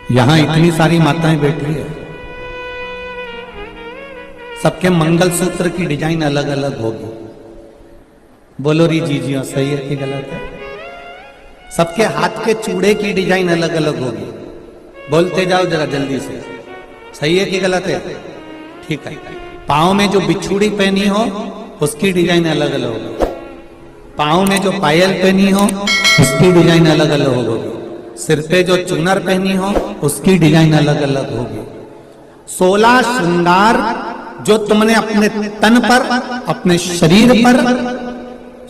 यहां इतनी सारी माताएं बैठी है, सबके मंगलसूत्र की डिजाइन अलग अलग होगी। बोलो री जी जी सही है कि गलत है? सबके हाथ के चूड़े की डिजाइन अलग अलग होगी। बोलते जाओ जरा जल्दी से, सही है कि गलत है? ठीक है। पाँव में जो बिछुड़ी पहनी हो उसकी डिजाइन अलग अलग होगी। पाँव में जो पायल पहनी हो उसकी डिजाइन अलग अलग होगी। सिर पे जो चुनर पहनी हो उसकी डिजाइन अलग अलग होगी। 16 श्रृंगार जो तुमने अपने तन पर, अपने शरीर पर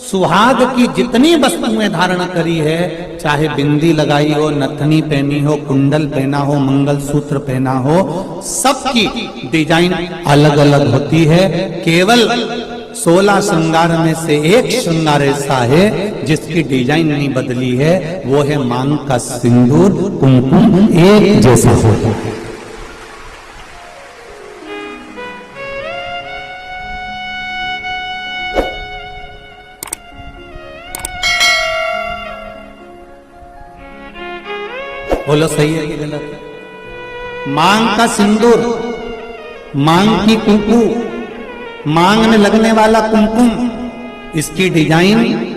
सुहाग की जितनी वस्तुएं धारण करी है, चाहे बिंदी लगाई हो, नथनी पहनी हो, कुंडल पहना हो, मंगलसूत्र पहना हो, सबकी डिजाइन अलग अलग होती है। केवल 16 श्रृंगार में से एक श्रृंगार ऐसा है जिसकी डिजाइन नहीं बदली है, वो है मांग का सिंदूर, कुमकुम एक जैसा होता है। बोलो सही है कि गलत है? मांग का सिंदूर, मांग की कुंकू, मांग में लगने वाला कुमकुम, इसकी डिजाइन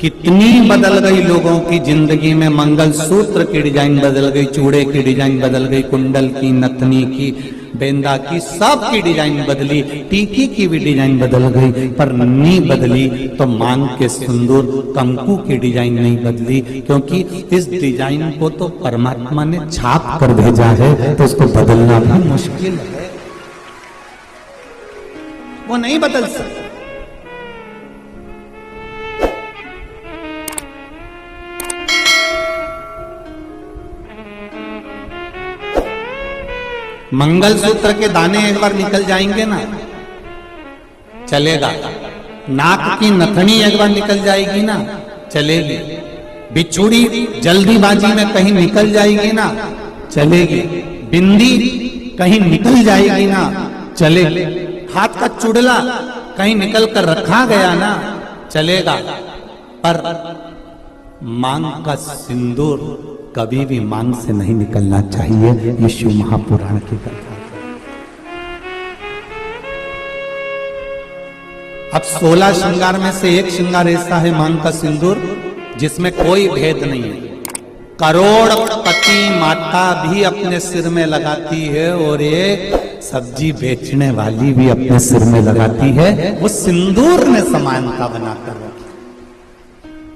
कितनी बदल गई लोगों की जिंदगी में। मंगलसूत्र की डिजाइन बदल गई, चूड़े की डिजाइन बदल गई, कुंडल की, नथनी की, बेंदा की, सब की डिजाइन बदली, टीकी की भी डिजाइन बदल गई, पर नहीं बदली तो मांग के सिंदूर कंकु की डिजाइन नहीं बदली, क्योंकि इस डिजाइन को तो परमात्मा ने छाप कर भेजा है, तो उसको बदलना भी मुश्किल है, वो नहीं बदल सकता। मंगलसूत्र के दाने एक बार निकल जाएंगे ना, चलेगा। नाक की नथनी एक बार निकल जाएगी ना, चलेगी। बिछुड़ी जल्दीबाजी में कहीं निकल जाएगी ना, चलेगी। बिंदी कहीं निकल जाएगी ना, चलेगी। हाथ का चुड़ला कहीं निकल कर रखा गया ना, चलेगा। पर मांग का सिंदूर कभी भी मांग से नहीं निकलना चाहिए। ये शिव महापुराण की कथा। अब 16 श्रृंगार में से एक श्रृंगार ऐसा है मांग का सिंदूर जिसमें कोई भेद नहीं है। करोड़पति माता भी अपने सिर में लगाती है और एक सब्जी बेचने वाली भी अपने सिर में लगाती है। वो सिंदूर ने समानता बनाकर रखी।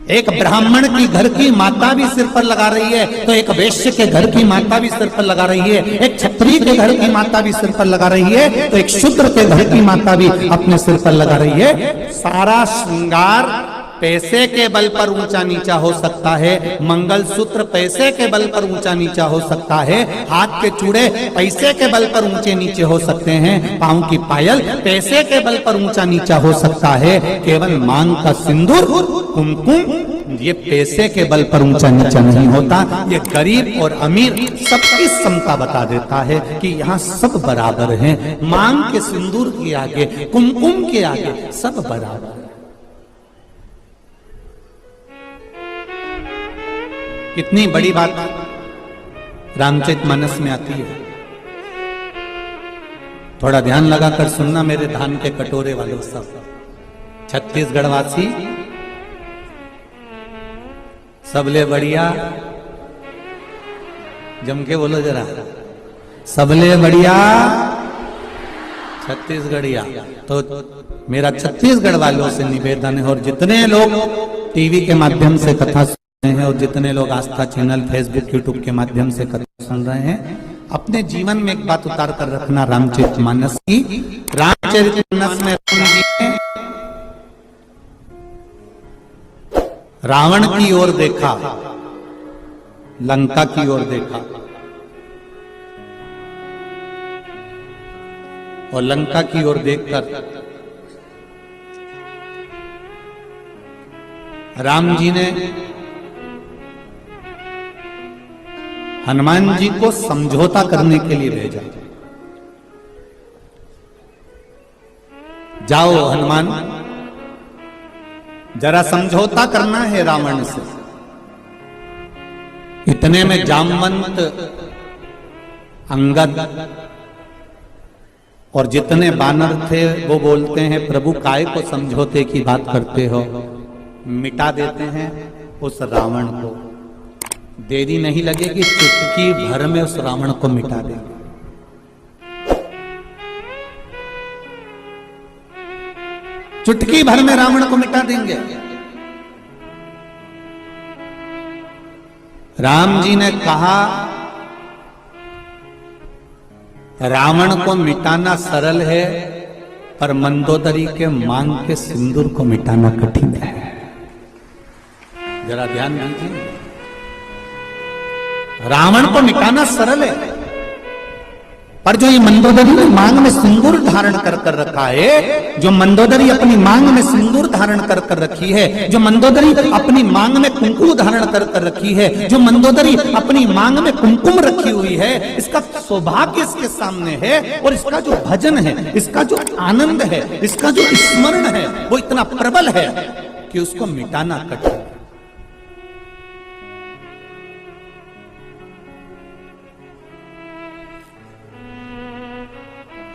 एक ब्राह्मण की घर की माता भी सिर पर लगा रही है, तो एक वैश्य के घर की माता भी सिर पर लगा रही है। एक क्षत्रिय के घर की माता भी सिर पर लगा रही है, तो एक शूद्र के घर की माता भी अपने सिर पर लगा रही है। सारा श्रृंगार पैसे के बल पर ऊंचा नीचा हो सकता है, मंगलसूत्र पैसे के बल पर ऊंचा नीचा हो सकता है, हाथ के चूड़े पैसे के बल पर ऊंचे नीचे हो सकते हैं, पांव की पायल पैसे के बल पर ऊंचा नीचा हो सकता है। केवल मांग का सिंदूर, कुमकुम, ये पैसे के बल पर ऊंचा नीचा नहीं होता। ये गरीब और अमीर सबकी समता बता देता है कि यहाँ सब बराबर हैं। मांग के सिंदूर के आगे, कुमकुम के आगे सब बराबर है। कितनी बड़ी बात रामचरितमानस में आती है। थोड़ा ध्यान लगाकर सुनना मेरे धान के कटोरे वालों सब। छत्तीसगढ़ वासी सबले बढ़िया, जम के बोलो जरा, सबले बढ़िया छत्तीसगढ़िया। तो मेरा छत्तीसगढ़ वालों से निवेदन है, और जितने लोग टीवी के माध्यम से कथा हैं और जितने लोग आस्था चैनल, फेसबुक, यूट्यूब के माध्यम से कथा सुन रहे हैं, अपने जीवन में एक बात उतार कर रखना रामचरितमानस की। रामचरितमानस में राम जी ने रावण की ओर देखा, लंका की ओर देखा, और लंका की ओर देखकर राम जी ने हनुमान जी को समझौता करने के लिए भेजा। जाओ हनुमान, जरा समझौता करना है रावण से। इतने में जामवंत अंगद और जितने बानर थे वो बोलते हैं प्रभु काय को समझौते की बात करते हो, मिटा देते हैं उस रावण को। देरी नहीं लगेगी, चुटकी भर में उस रावण को मिटा देंगे। चुटकी भर में रावण को मिटा देंगे। राम जी ने कहा रावण को मिटाना सरल है, पर मंदोदरी के मांग के सिंदूर को मिटाना कठिन है। जरा ध्यान दीजिए, रावण को मिटाना सरल है, पर जो ये मंदोदरी ने मांग में सिंदूर धारण कर कर रखा है, जो मंदोदरी अपनी मांग में सिंदूर धारण कर कर रखी है, जो मंदोदरी अपनी मांग में कुंकुम धारण कर कर रखी है, जो मंदोदरी अपनी मांग में कुमकुम रखी हुई है, इसका सौभाग्य इसके सामने है। और इसका जो भजन है, इसका जो आनंद है, इसका जो स्मरण है, वो इतना प्रबल है कि उसको मिटाना कठिन है।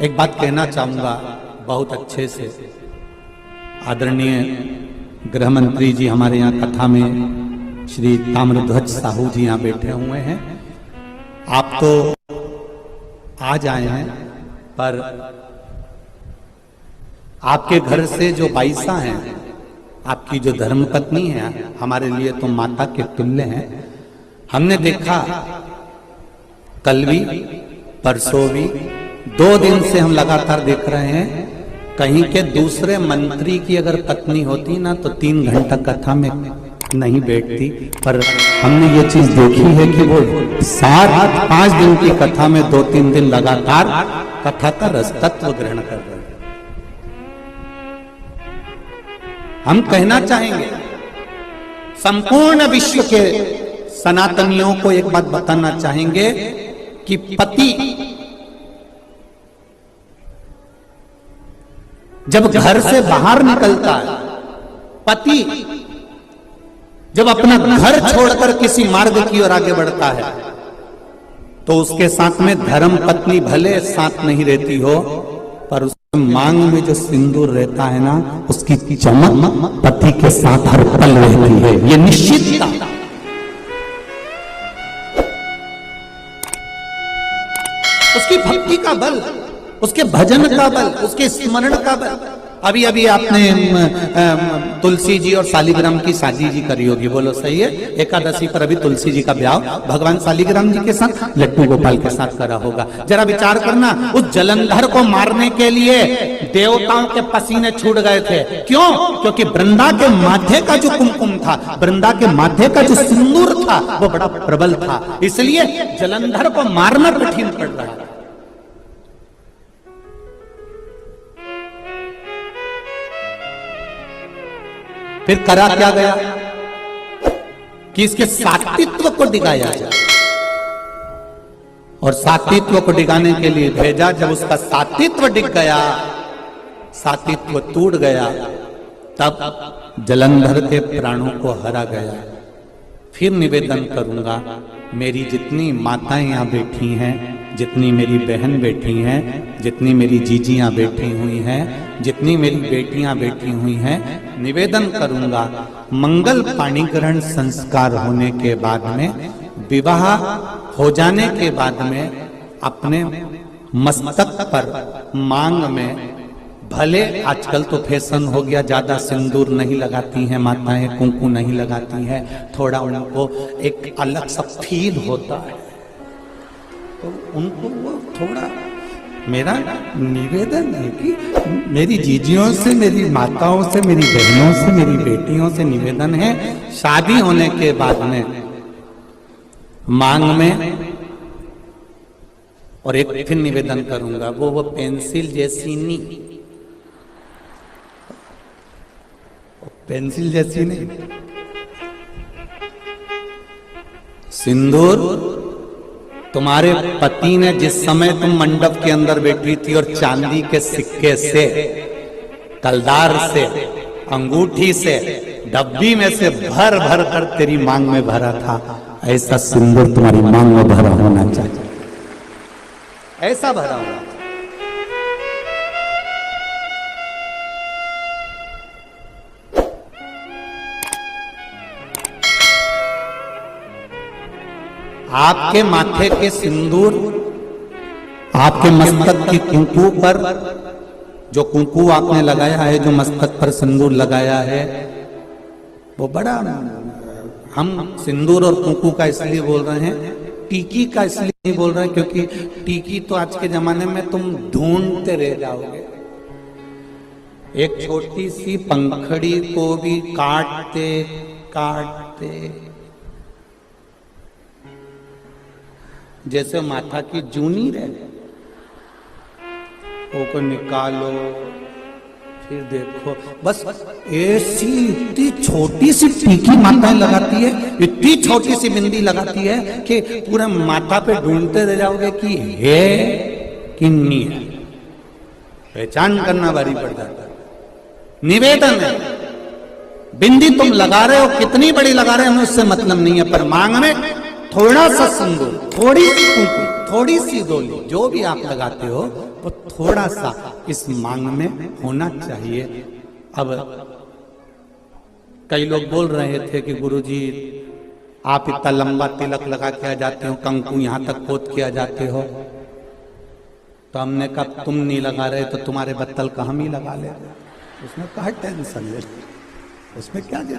एक बात कहना चाहूंगा बहुत अच्छे से, आदरणीय गृह मंत्री जी हमारे यहाँ कथा में श्री ताम्रध्वज साहू जी यहाँ बैठे हुए हैं। आप तो आज आए हैं, पर आपके घर से जो बाईसा हैं, आपकी जो धर्मपत्नी है, हमारे लिए तो माता के तुल्य हैं। हमने देखा कल भी परसों भी 2 दिन से हम लगातार देख रहे हैं, कहीं के दूसरे मंत्री की अगर पत्नी होती ना तो 3 घंटा कथा में नहीं बैठती, पर हमने ये चीज देखी है कि वो 5 दिन की कथा में 2-3 दिन लगातार कथा का रसतत्व ग्रहण कर रहे हैं। हम कहना चाहेंगे संपूर्ण विश्व के सनातनियों को एक बात बताना चाहेंगे कि पति जब घर से बाहर निकलता है, पति जब अपना घर छोड़कर किसी मार्ग की ओर आगे बढ़ता है, तो उसके साथ में धर्म पत्नी भले साथ नहीं रहती हो, पर उसके मांग में जो सिंदूर रहता है ना, उसकी चमक पति के साथ हर पल रहती है। ये निश्चित था। उसकी भक्ति का बल, उसके भजन का बल, उसके स्मरण का बल। अभी अभी आपने तुलसी जी और शालिग्राम की शादी जी करी होगी, बोलो सही है? एकादशी पर अभी तुलसी जी का ब्याह भगवान शालिग्राम जी के साथ लड्डू गोपाल के साथ करा होगा। जरा विचार करना, उस जलंधर को मारने के लिए देवताओं के पसीने छूट गए थे। क्यों? क्योंकि वृंदा के माथे का जो कुमकुम था, वृंदा के माथे का जो सिंदूर था, वो बड़ा प्रबल था। इसलिए जलंधर को मारना कठिन पड़ रहा है। फिर करा क्या गया कि इसके सात्वित्व को डिगाया जाए, और सात्वित्व को डिगाने के लिए भेजा। जब उसका सात्वित्व डिग गया, सात्वित्व टूट गया, तब जलंधर के प्राणों को हरा गया। फिर निवेदन करूंगा, मेरी जितनी माताएं यहाँ बैठी हैं, जितनी मेरी बहन बैठी हैं, जितनी मेरी जीजियां बैठी हुई हैं, जितनी मेरी बेटियां बैठी हुई हैं, निवेदन करूंगा, मंगल पाणी ग्रहण संस्कार होने के बाद में, विवाह हो जाने के बाद में, अपने मस्तक पर मांग में, भले आजकल तो फैशन हो गया, ज्यादा सिंदूर नहीं लगाती हैं माताएं, कुंकू नहीं लगाती हैं, थोड़ा उनको एक अलग सा फील होता है, तो उनको वो थोड़ा, मेरा निवेदन है कि मेरी जीजियों से, मेरी माताओं से, मेरी बहनों से, मेरी बेटियों से निवेदन है, शादी होने के बाद में मांग में, और एक फिर निवेदन करूंगा, वो पेंसिल जैसी नहीं, पेंसिल जैसी नहीं, सिंदूर तुम्हारे पति ने जिस समय तुम मंडप के अंदर बैठी थी और चांदी के सिक्के से, कलदार से, अंगूठी से, डब्बी में से भर भर कर तेरी मांग में भरा था, ऐसा सिंदूर तुम्हारी मांग में भरा होना चाहिए। ऐसा भरा हुआ। आपके माथे के सिंदूर, आपके मस्तक की कुंकू पर जो कुंकू आपने लगाया है, जो मस्तक पर सिंदूर लगाया है, वो बड़ा, हम सिंदूर और कुंकू का इसलिए बोल रहे हैं, टीकी का इसलिए नहीं बोल रहे हैं क्योंकि टीकी तो आज के जमाने में तुम ढूंढते रह जाओगे। एक छोटी सी पंखड़ी को भी काटते काटते, जैसे माथा की जूनी रह, वो को निकालो, फिर देखो, बस ऐसी इतनी छोटी सी टीकी माताएं लगाती है, इतनी छोटी सी बिंदी लगाती है कि पूरे माथा पे ढूंढते रह जाओगे कि है कि नहीं है। पहचान करना भारी पड़ जाता है। निवेदन है, बिंदी तुम लगा रहे हो, कितनी बड़ी लगा रहे हो हमें उससे मतलब नहीं है, पर मांग में थोड़ा सा सिंदूर, थोड़ी सी कुंकू, थोड़ी सी डोली, जो भी आप लगाते हो वो थोड़ा सा इस मांग में होना चाहिए। अब कई लोग बोल रहे थे कि गुरुजी आप इतना लंबा तिलक लगा के आ जाते हो, कंकु यहां तक पोत के आ जाते हो, तो हमने कहा तुम नहीं लगा रहे तो तुम्हारे बत्तल का हम ही लगा ले। उसमें कहा टेंशन ले, उसमें क्या